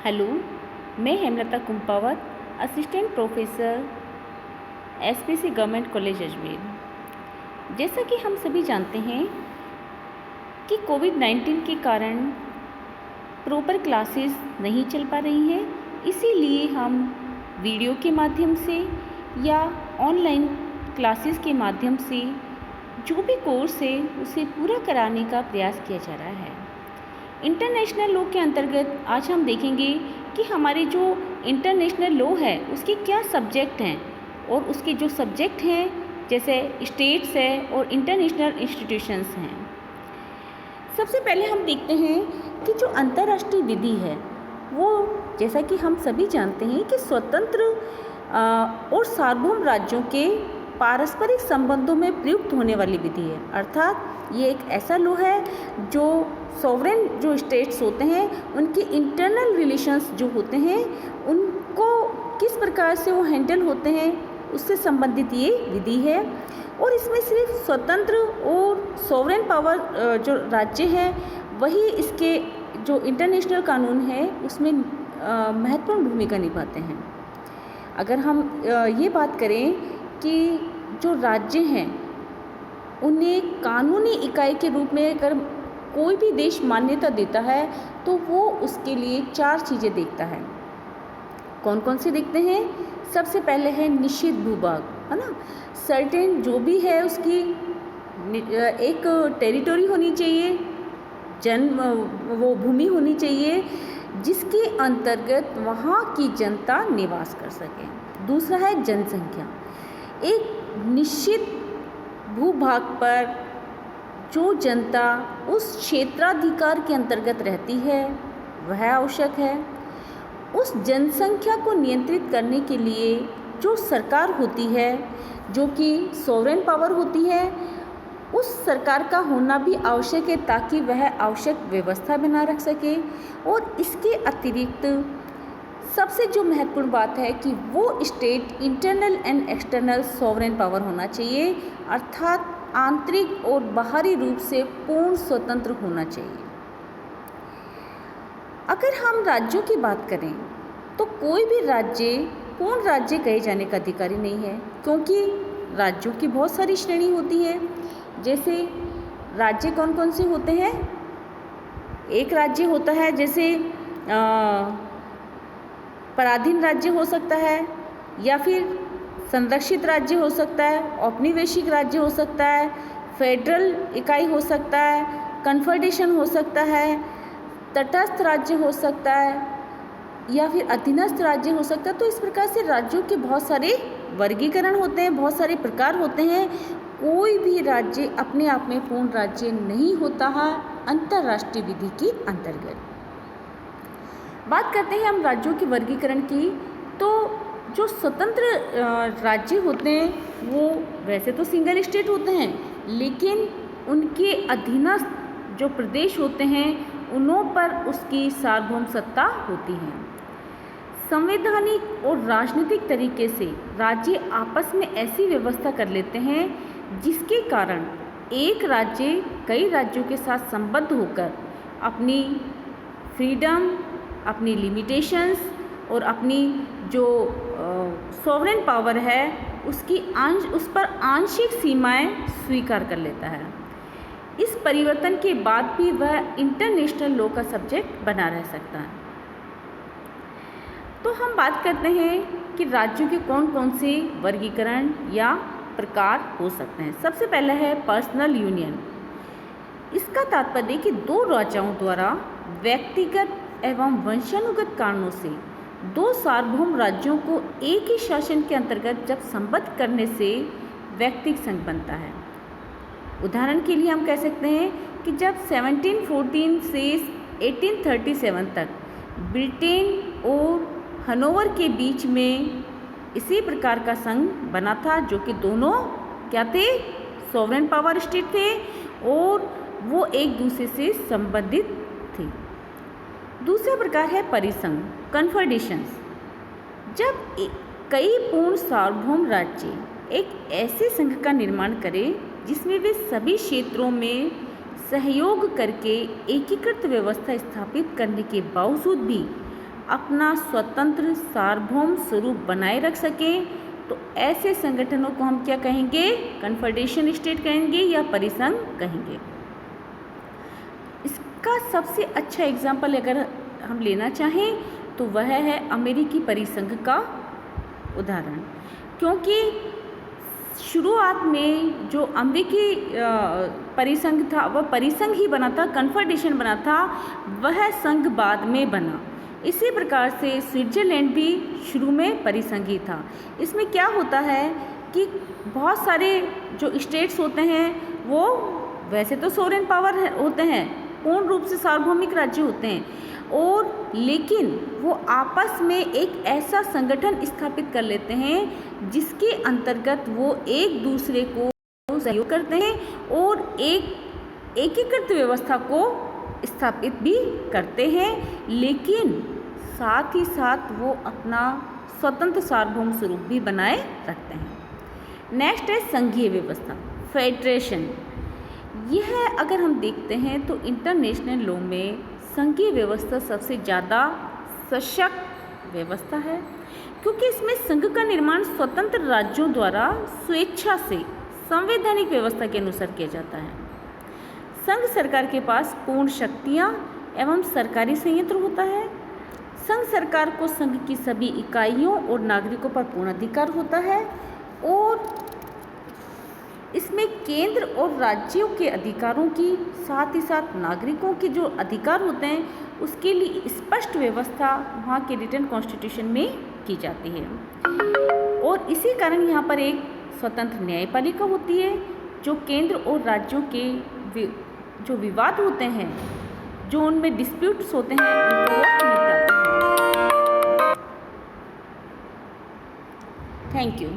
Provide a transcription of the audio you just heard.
Hello, मैं Hemlata Kumpawat, assistant professor SPC government college Ajmer. जैसा कि हम सभी जानते हैं कि कोविड-19 के कारण प्रॉपर क्लासेस नहीं चल पा रही हैं, इसीलिए हम वीडियो के माध्यम से या ऑनलाइन क्लासेस के माध्यम से जो भी कोर्स है उसे पूरा कराने का प्रयास किया जा रहा है। इंटरनेशनल लॉ के अंतर्गत आज हम देखेंगे कि हमारे जो इंटरनेशनल लॉ है उसके क्या सब्जेक्ट हैं और उसके जो सब्जेक्ट हैं जैसे स्टेट्स है और इंटरनेशनल इंस्टीट्यूशंस हैं। सबसे पहले हम देखते हैं कि जो अंतर्राष्ट्रीय विधि है वो, जैसा कि हम सभी जानते हैं कि स्वतंत्र और सार्वभौम राज्यों के पारस्परिक संबंधों में प्रयुक्त होने वाली विधि है। अर्थात ये एक ऐसा लॉ है जो सॉवरेन जो स्टेट्स होते हैं उनके इंटरनल रिलेशंस जो होते हैं उनको किस प्रकार से वो हैंडल होते हैं उससे संबंधित ये विधि है। और इसमें सिर्फ स्वतंत्र और सॉवरेन पावर जो राज्य हैं वही इसके जो इंटरनेशनल कानून है उसमें महत्वपूर्ण भूमिका निभाते हैं। अगर हम ये बात करें कि जो राज्य हैं उन्हें कानूनी इकाई के रूप में अगर कोई भी देश मान्यता देता है तो वो उसके लिए 4 चीज़ें देखता है। कौन कौन से देखते हैं? सबसे पहले है निश्चित भूभाग, है ना। सर्टेन जो भी है उसकी एक टेरिटरी होनी चाहिए, वो भूमि होनी चाहिए जिसके अंतर्गत वहाँ की जनता निवास कर सके। दूसरा है जनसंख्या। एक निश्चित भूभाग पर जो जनता उस क्षेत्राधिकार के अंतर्गत रहती है वह आवश्यक है। उस जनसंख्या को नियंत्रित करने के लिए जो सरकार होती है जो कि सॉवरेन पावर होती है उस सरकार का होना भी आवश्यक है ताकि वह आवश्यक व्यवस्था बना रख सके। और इसके अतिरिक्त सबसे जो महत्वपूर्ण बात है कि वो state internal and external sovereign power होना चाहिए, अर्थात आंतरिक और बाहरी रूप से पूर्ण स्वतंत्र होना चाहिए। अगर हम राज्यों की बात करें तो कोई भी राज्य पूर्ण राज्य कहे जाने का अधिकारी नहीं है, क्योंकि राज्यों की बहुत सारी श्रेणी होती है। जैसे राज्य कौन कौन से होते हैं? एक राज्य होता है जैसे पराधीन राज्य हो सकता है, या फिर संरक्षित राज्य हो सकता है, औपनिवेशिक राज्य हो सकता है, फेडरल इकाई हो सकता है, कन्फेडरेशन हो सकता है, तटस्थ राज्य हो सकता है, या फिर अधीनस्थ राज्य हो सकता है। तो इस प्रकार से राज्यों के बहुत सारे वर्गीकरण होते हैं, बहुत सारे प्रकार होते हैं। कोई भी राज्य अपने आप में पूर्ण राज्य नहीं होता है अंतर्राष्ट्रीय विधि के अंतर्गत। बात करते हैं हम राज्यों के वर्गीकरण की। तो जो स्वतंत्र राज्य होते हैं वो वैसे तो सिंगल स्टेट होते हैं, लेकिन उनके अधीनस्थ जो प्रदेश होते हैं उन्हों पर उसकी सार्वभौम सत्ता होती है। संवैधानिक और राजनीतिक तरीके से राज्य आपस में ऐसी व्यवस्था कर लेते हैं जिसके कारण एक राज्य कई राज्यों के साथ संबद्ध होकर अपनी फ्रीडम, अपनी लिमिटेशंस और अपनी जो सॉवरेन पावर है उस पर आंशिक सीमाएं स्वीकार कर लेता है। इस परिवर्तन के बाद भी वह इंटरनेशनल लॉ का सब्जेक्ट बना रह सकता है। तो हम बात करते हैं कि राज्यों के कौन कौन से वर्गीकरण या प्रकार हो सकते हैं। सबसे पहला है पर्सनल यूनियन। इसका तात्पर्य कि 2 राजाओं द्वारा व्यक्तिगत एवं वंशानुगत कारणों से 2 सार्वभौम राज्यों को एक ही शासन के अंतर्गत जब संबद्ध करने से व्यक्तिगत संघ बनता है। उदाहरण के लिए हम कह सकते हैं कि जब 1714 से 1837 तक ब्रिटेन और हनोवर के बीच में इसी प्रकार का संघ बना था, जो कि दोनों क्या थे? सॉवरेन पावर स्टेट थे और वो एक दूसरे से संबंधित थे। दूसरा प्रकार है परिसंघ, कन्फेडरेशंस। जब कई पूर्ण सार्वभौम राज्य एक ऐसे संघ का निर्माण करें जिसमें वे सभी क्षेत्रों में सहयोग करके एकीकृत व्यवस्था स्थापित करने के बावजूद भी अपना स्वतंत्र सार्वभौम स्वरूप बनाए रख सकें, तो ऐसे संगठनों को हम क्या कहेंगे? कन्फेडरेशन स्टेट कहेंगे या परिसंघ कहेंगे। इसका सबसे अच्छा एग्जाम्पल अगर हम लेना चाहें तो वह है अमेरिकी परिसंघ का उदाहरण, क्योंकि शुरुआत में जो अमेरिकी परिसंघ था वह परिसंघ ही बना था, कन्फेडरेशन बना था, वह संघ बाद में बना। इसी प्रकार से स्विट्ज़रलैंड भी शुरू में परिसंघ ही था। इसमें क्या होता है कि बहुत सारे जो स्टेट्स होते हैं वो वैसे तो सोवरेन पावर होते हैं, पूर्ण रूप से सार्वभौमिक राज्य होते हैं, और लेकिन वो आपस में एक ऐसा संगठन स्थापित कर लेते हैं जिसके अंतर्गत वो एक दूसरे को सहयोग करते हैं और एक एकीकृत व्यवस्था को स्थापित भी करते हैं, लेकिन साथ ही साथ वो अपना स्वतंत्र सार्वभौम स्वरूप भी बनाए रखते हैं। नेक्स्ट है संघीय व्यवस्था, फेडरेशन। यह अगर हम देखते हैं तो इंटरनेशनल लॉ में संघीय व्यवस्था सबसे ज़्यादा सशक्त व्यवस्था है, क्योंकि इसमें संघ का निर्माण स्वतंत्र राज्यों द्वारा स्वेच्छा से संवैधानिक व्यवस्था के अनुसार किया जाता है। संघ सरकार के पास पूर्ण शक्तियाँ एवं सरकारी संयंत्र होता है। संघ सरकार को संघ की सभी इकाइयों और नागरिकों पर पूर्ण अधिकार होता है, और इसमें केंद्र और राज्यों के अधिकारों की साथ ही साथ नागरिकों के जो अधिकार होते हैं उसके लिए स्पष्ट व्यवस्था वहाँ के रिटन कॉन्स्टिट्यूशन में की जाती है। और इसी कारण यहाँ पर एक स्वतंत्र न्यायपालिका होती है जो केंद्र और राज्यों के जो विवाद होते हैं, जो उनमें डिस्प्यूट्स होते हैं, उनको निपटाती है। Thank you.